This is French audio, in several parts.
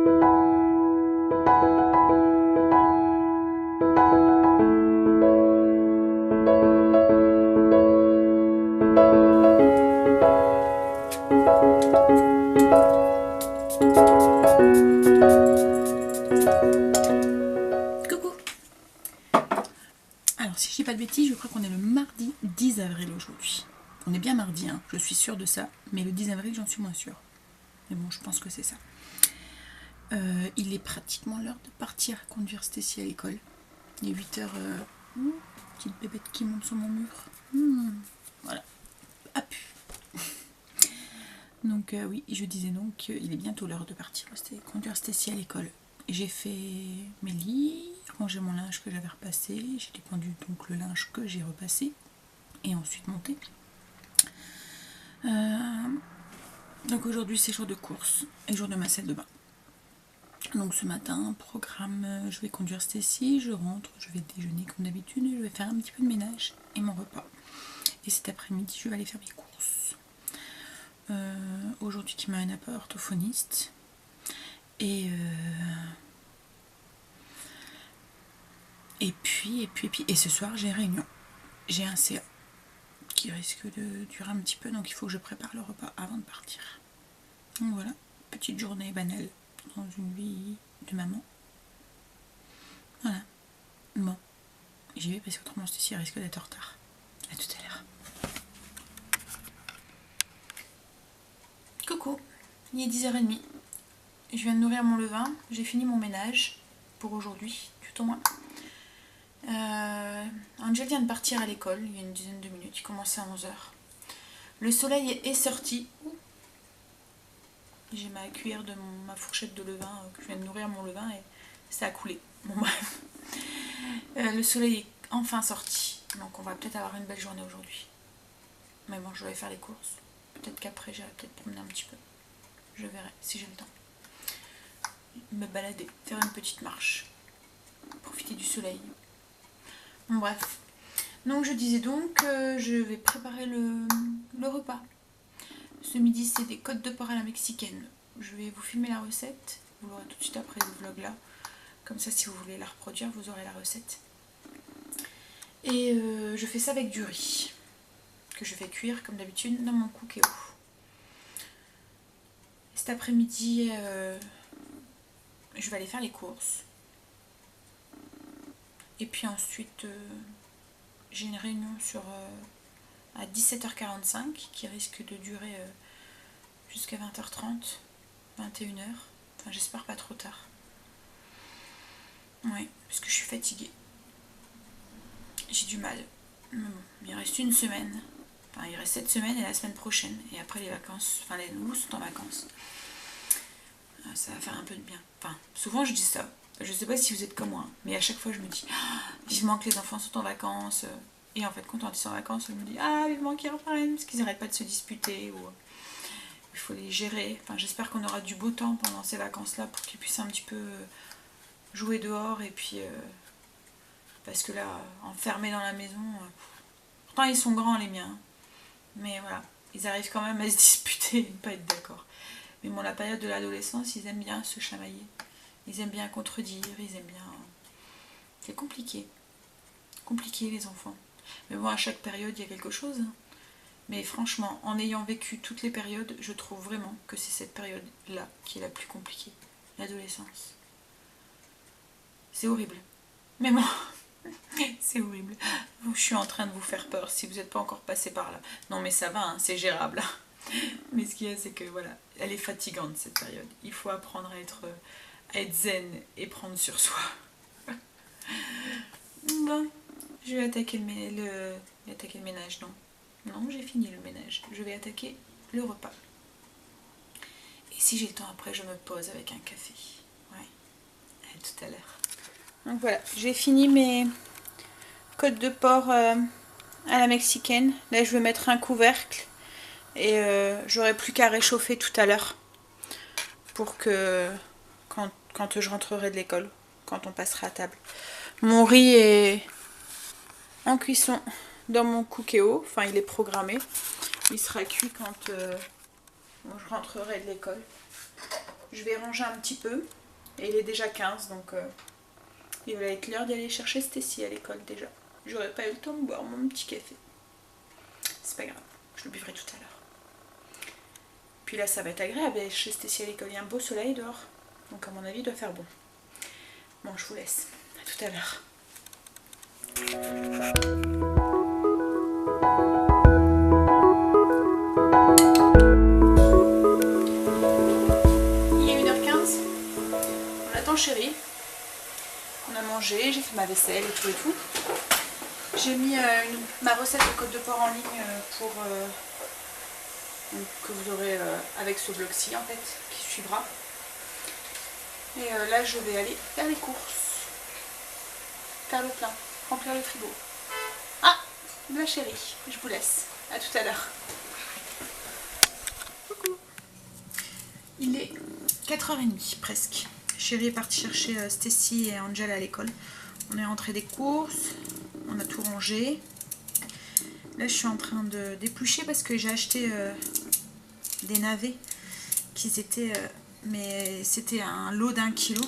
Coucou. Alors si je dis pas de bêtises, je crois qu'on est le mardi 10 avril aujourd'hui. On est bien mardi, hein, je suis sûre de ça, mais le 10 avril j'en suis moins sûre. Mais bon, je pense que c'est ça. Il est pratiquement l'heure de partir conduire Stacy à l'école. Il est 8h. Petite bébête qui monte sur mon mur. Voilà. Ah pu. Donc oui, je disais donc qu'il est bientôt l'heure de partir conduire Stacy à l'école. J'ai fait mes lits, rangé mon linge que j'avais repassé, j'ai dépendu donc le linge que j'ai repassé et ensuite monté. Donc aujourd'hui c'est jour de course et jour de ma salle de bain. Donc ce matin, programme, je vais conduire Stacy, je rentre, je vais déjeuner comme d'habitude, je vais faire un petit peu de ménage et mon repas. Et cet après-midi, je vais aller faire mes courses. Aujourd'hui, qui m'amène à orthophoniste. Et puis, ce soir, j'ai réunion. J'ai un CA qui risque de durer un petit peu, donc il faut que je prépare le repas avant de partir. Donc voilà, petite journée banale dans une vie de maman. Voilà. Bon, j'y vais parce qu'autrement ceci risque d'être en retard. À tout à l'heure. Coucou, il est 10h30. Je viens de nourrir mon levain, j'ai fini mon ménage pour aujourd'hui, tout au moins. Angel vient de partir à l'école il y a une dizaine de minutes, il commençait à 11h. Le soleil est sorti. J'ai ma cuillère de ma fourchette de levain, que je viens de nourrir mon levain et ça a coulé. Bon bref. Le soleil est enfin sorti, donc on va peut-être avoir une belle journée aujourd'hui. Mais bon, je vais faire les courses. Peut-être qu'après j'irai peut-être promener un petit peu. Je verrai si j'ai le temps. Me balader, faire une petite marche. Profiter du soleil. Bon bref. Donc je disais donc, je vais préparer le repas. Ce midi c'est des côtes de porc à la mexicaine. Je vais vous filmer la recette. Vous l'aurez tout de suite après le vlog là. Comme ça si vous voulez la reproduire, vous aurez la recette. Et je fais ça avec du riz. Que je fais cuire comme d'habitude dans mon cookéo. Cet après-midi, je vais aller faire les courses. Et puis ensuite, j'ai une réunion à 17h45 qui risque de durer jusqu'à 20h30, 21h. Enfin, j'espère pas trop tard. Oui, parce que je suis fatiguée. J'ai du mal. Il reste une semaine. Enfin, il reste cette semaine et la semaine prochaine. Et après les vacances, enfin les nouveaux sont en vacances. Ça va faire un peu de bien. Enfin, souvent je dis ça. Je sais pas si vous êtes comme moi, mais à chaque fois je me dis vivement que les enfants sont en vacances. Et en fait, quand on est en vacances, je me dis vivement qu'ils reprennent parce qu'ils n'arrêtent pas de se disputer ou il faut les gérer. Enfin, j'espère qu'on aura du beau temps pendant ces vacances-là pour qu'ils puissent un petit peu jouer dehors et puis parce que là, enfermés dans la maison, pourtant ils sont grands les miens, mais voilà, ils arrivent quand même à se disputer et ne pas être d'accord. Mais bon, la période de l'adolescence, ils aiment bien se chamailler. Ils aiment bien contredire, ils aiment bien... C'est compliqué. Compliqué les enfants. Mais bon, à chaque période, il y a quelque chose. Mais franchement, en ayant vécu toutes les périodes, je trouve vraiment que c'est cette période-là qui est la plus compliquée. L'adolescence. C'est horrible. Mais bon, c'est horrible. Je suis en train de vous faire peur si vous n'êtes pas encore passé par là. Non mais ça va, hein, c'est gérable. Mais ce qu'il y a, c'est que voilà, elle est fatigante cette période. Il faut apprendre à être zen et prendre sur soi. Bon, je vais attaquer le ménage, non. Non, j'ai fini le ménage. Je vais attaquer le repas. Et si j'ai le temps après, je me pose avec un café. Ouais, à tout à l'heure. Donc voilà, j'ai fini mes côtes de porc à la mexicaine. Là, je vais mettre un couvercle. Et j'aurai plus qu'à réchauffer tout à l'heure pour que quand je rentrerai de l'école, quand on passera à table. Mon riz est en cuisson dans mon cookéo, enfin il est programmé. Il sera cuit quand je rentrerai de l'école. je vais ranger un petit peu. Et il est déjà 15, donc il va être l'heure d'aller chercher Stécie à l'école déjà. J'aurais pas eu le temps de boire mon petit café. C'est pas grave, je le buvrai tout à l'heure. Puis là, ça va être agréable chez Stécie à l'école. Il y a un beau soleil dehors, donc à mon avis, il doit faire bon. Bon, je vous laisse. À tout à l'heure. Il est 1h15. On attend chérie. On a mangé, j'ai fait ma vaisselle et tout et tout. J'ai mis ma recette de côte de porc en ligne pour que vous aurez avec ce blog-ci en fait, qui suivra. Et là je vais aller faire les courses, faire le plein, remplir le frigo. Ah, ma chérie, je vous laisse, à tout à l'heure. Coucou. Il est 4h30 presque. Chérie est partie chercher Stécie et Angel à l'école. On est rentré des courses, on a tout rangé. Là je suis en train de d'éplucher parce que j'ai acheté des navets qui étaient mais c'était un lot d'1 kilo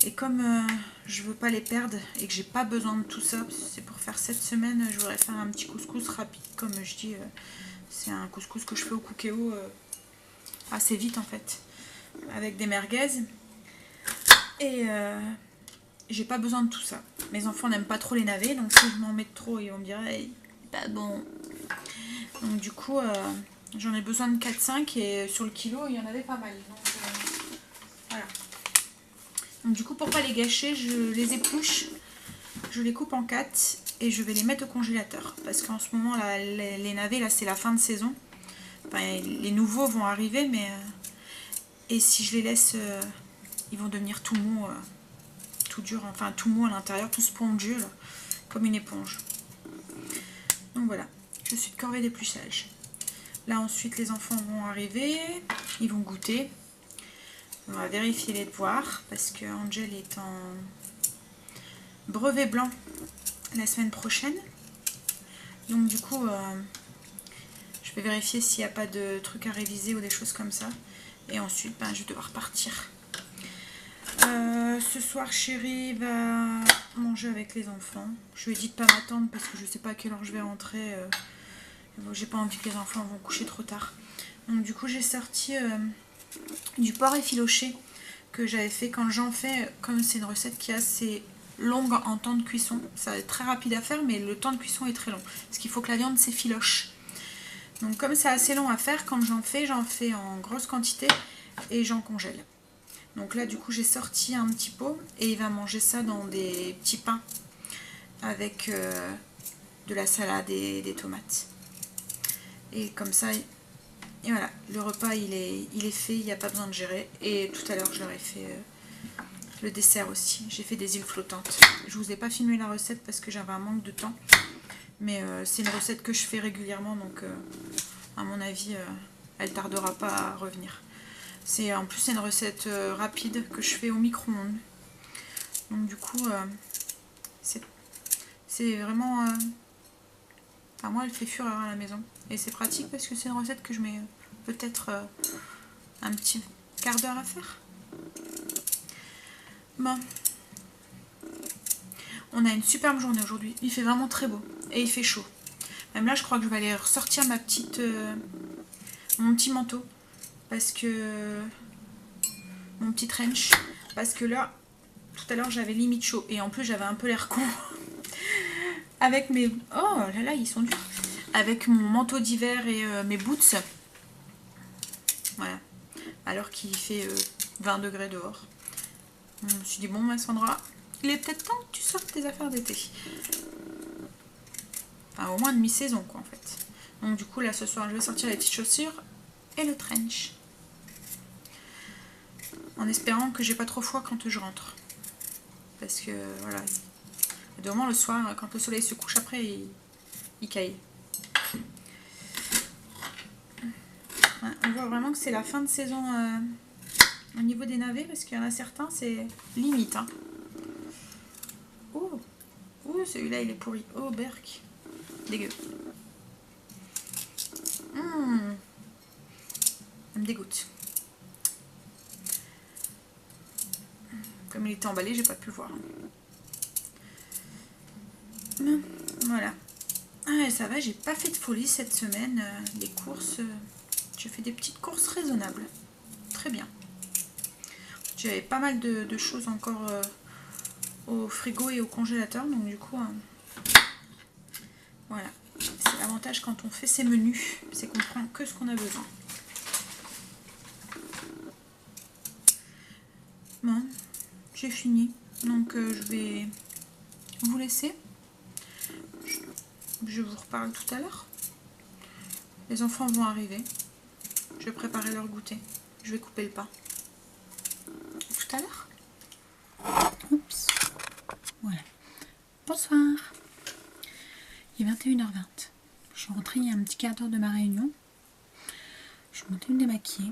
et comme je veux pas les perdre et que j'ai pas besoin de tout ça, c'est pour faire cette semaine, je voudrais faire un petit couscous rapide comme je dis, c'est un couscous que je fais au Cookéo assez vite en fait avec des merguez et j'ai pas besoin de tout ça. Mes enfants n'aiment pas trop les navets, donc si je m'en mets trop ils vont me dire hey, pas bon, donc du coup j'en ai besoin de 4-5 et sur le kilo il y en avait pas mal. Donc voilà. Donc du coup pour pas les gâcher, je les épluche, je les coupe en 4 et je vais les mettre au congélateur. Parce qu'en ce moment là, les navets là c'est la fin de saison. Enfin, les nouveaux vont arriver mais et si je les laisse ils vont devenir tout mous, tout dur, enfin tout mou à l'intérieur, tout spongieux là, comme une éponge. Donc voilà, je suis de corvée d'épluchage. Là ensuite les enfants vont arriver, ils vont goûter. On va vérifier les devoirs parce que Angel est en brevet blanc la semaine prochaine. Donc du coup je vais vérifier s'il n'y a pas de trucs à réviser ou des choses comme ça. Et ensuite je vais devoir partir. Ce soir chérie va manger avec les enfants. Je lui ai dit de pas m'attendre parce que je sais pas à quelle heure je vais rentrer. J'ai pas envie que les enfants vont coucher trop tard. Donc du coup j'ai sorti du porc effiloché que j'avais fait quand j'en fais, comme c'est une recette qui est assez longue en temps de cuisson. Ça va être très rapide à faire mais le temps de cuisson est très long. Parce qu'il faut que la viande s'effiloche. Donc comme c'est assez long à faire, quand j'en fais en grosse quantité et j'en congèle. Donc là du coup j'ai sorti un petit pot et il va manger ça dans des petits pains avec de la salade et des tomates. Et comme ça, et voilà, le repas il est fait, il n'y a pas besoin de gérer. Et tout à l'heure je leur ai fait le dessert aussi, j'ai fait des îles flottantes. Je vous ai pas filmé la recette parce que j'avais un manque de temps. Mais c'est une recette que je fais régulièrement donc à mon avis elle tardera pas à revenir. En plus c'est une recette rapide que je fais au micro-ondes. Donc du coup c'est vraiment... Enfin, moi elle fait fureur à la maison. Et c'est pratique parce que c'est une recette que je mets peut-être un petit quart d'heure à faire. Bon. On a une superbe journée aujourd'hui. Il fait vraiment très beau. Et il fait chaud. Même là je crois que je vais aller ressortir mon petit manteau. Parce que... Mon petit trench. Parce que là, tout à l'heure j'avais limite chaud. Et en plus j'avais un peu l'air con. Avec mes... Oh là là, ils sont durs. Avec mon manteau d'hiver et mes boots. Voilà. Alors qu'il fait 20 degrés dehors. Je me suis dit, bon, ma Sandra, il est peut-être temps que tu sortes tes affaires d'été. Enfin, au moins de mi-saison, quoi, en fait. Donc, du coup, là, ce soir, je vais sortir les petites chaussures et le trench. En espérant que j'ai pas trop froid quand je rentre. Parce que, voilà. De moment, le soir, quand le soleil se couche, après, il caille. On voit vraiment que c'est la fin de saison au niveau des navets, parce qu'il y en a certains, c'est limite. Hein. Oh, celui-là, il est pourri. Oh, berk. Dégueu. Ça me dégoûte. Comme il était emballé, j'ai pas pu le voir. Bon, voilà. Ah, ça va, j'ai pas fait de folie cette semaine. Les courses, j'ai fait des petites courses raisonnables. Très bien. J'avais pas mal de choses encore au frigo et au congélateur, donc du coup, voilà. C'est l'avantage quand on fait ses menus, c'est qu'on prend que ce qu'on a besoin. Bon, j'ai fini, donc je vais vous laisser. Je vous reparle tout à l'heure. Les enfants vont arriver. Je vais préparer leur goûter. Je vais couper le pain. Tout à l'heure. Oups. Voilà. Bonsoir. Il est 21h20. Je suis rentrée il y a un petit quart d'heure de ma réunion. Je suis montée me démaquiller.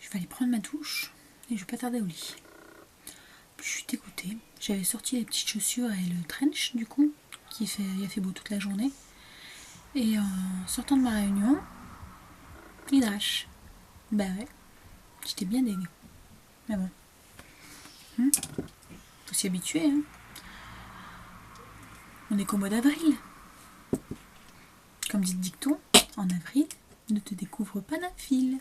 Je vais aller prendre ma douche et je vais pas tarder au lit. Je suis dégoûtée. J'avais sorti les petites chaussures et le trench du coup, il a fait beau toute la journée. Et en sortant de ma réunion, il drache. Bah ouais, j'étais bien dégueu. Mais bon. Faut s'y habituer, hein. On est qu'au mois d'avril. Comme dit le dicton, en avril, ne te découvre pas d'un fil.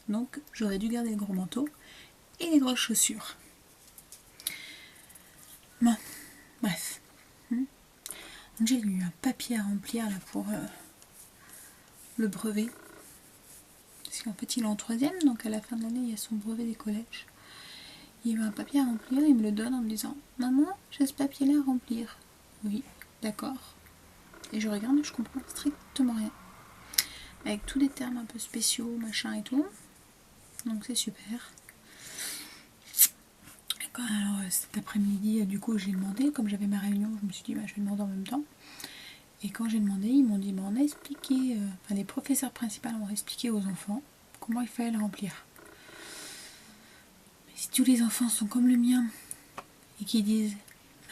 Donc, j'aurais dû garder le gros manteau et les grosses chaussures. Bon, bref. Donc, j'ai eu un papier à remplir là pour le brevet. Parce qu'en fait, il est en 3e, donc à la fin de l'année, il y a son brevet des collèges. Il y a eu un papier à remplir, il me le donne en me disant « Maman, j'ai ce papier-là à remplir. » Oui, d'accord. Et je regarde, je comprends strictement rien. Avec tous les termes un peu spéciaux, machin et tout. Donc c'est super. Alors cet après-midi, du coup, j'ai demandé, comme j'avais ma réunion, je me suis dit, bah, je vais demander en même temps. Et quand j'ai demandé, ils m'ont dit, bah, on a expliqué, les professeurs principaux ont expliqué aux enfants comment il fallait le remplir. Mais si tous les enfants sont comme le mien et qui disent,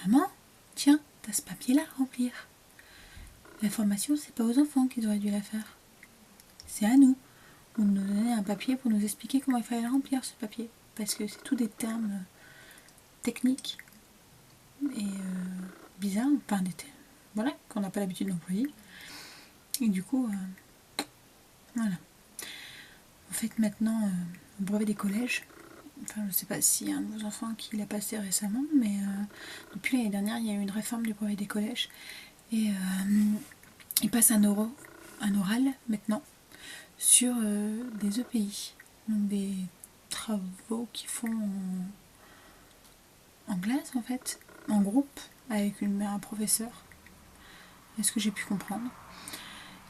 maman, tiens, t'as ce papier-là à remplir. La formation, c'est pas aux enfants qu'ils auraient dû la faire. C'est à nous. Vous nous donnez un papier pour nous expliquer comment il fallait le remplir, ce papier. Parce que c'est tous des termes techniques et bizarres, enfin des termes, voilà, qu'on n'a pas l'habitude d'employer. Et du coup, voilà. En fait, maintenant, au brevet des collèges, enfin, je sais pas s'il y a un de vos enfants qui l'a passé récemment, mais depuis l'année dernière, il y a eu une réforme du brevet des collèges. Et il passe un oral maintenant sur des EPI, donc des travaux qu'ils font en classe en fait, en groupe, avec un professeur, est-ce que j'ai pu comprendre.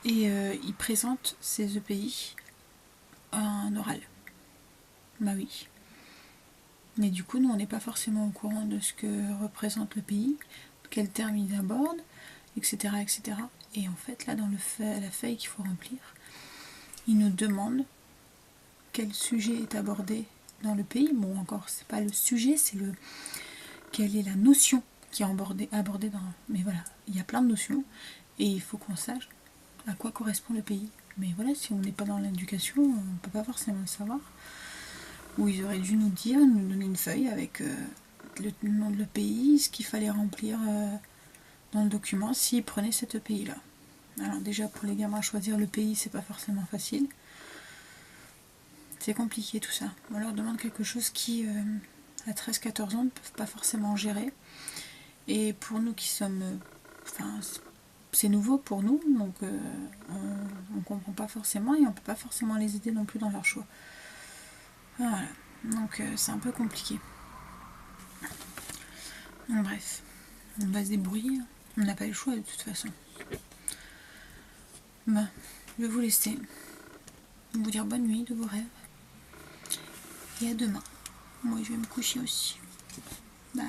Et il présente ces EPI à un oral. Bah oui. Mais du coup, nous, on n'est pas forcément au courant de ce que représente le pays, quels termes ils abordent, etc., etc. Et en fait, là, dans la feuille qu'il faut remplir, il nous demande quel sujet est abordé dans le pays. Bon, encore, c'est pas le sujet, c'est quelle est la notion qui est abordée dans... Mais voilà, il y a plein de notions, et il faut qu'on sache à quoi correspond le pays. Mais voilà, si on n'est pas dans l'éducation, on ne peut pas forcément le savoir. Ou ils auraient dû nous donner une feuille avec le nom de le pays, ce qu'il fallait remplir dans le document s'ils prenaient cet pays-là. Alors déjà, pour les gamins, choisir le pays, c'est pas forcément facile. C'est compliqué tout ça. On leur demande quelque chose qui, à 13-14 ans, ne peuvent pas forcément gérer. Et pour nous qui sommes... c'est nouveau pour nous, donc on ne comprend pas forcément et on ne peut pas forcément les aider non plus dans leur choix. Voilà, donc c'est un peu compliqué. Donc, bref, on va se débrouiller, on n'a pas le choix de toute façon. Bon, je vais vous laisser, vous dire bonne nuit de vos rêves et à demain. Moi je vais me coucher aussi. Bye.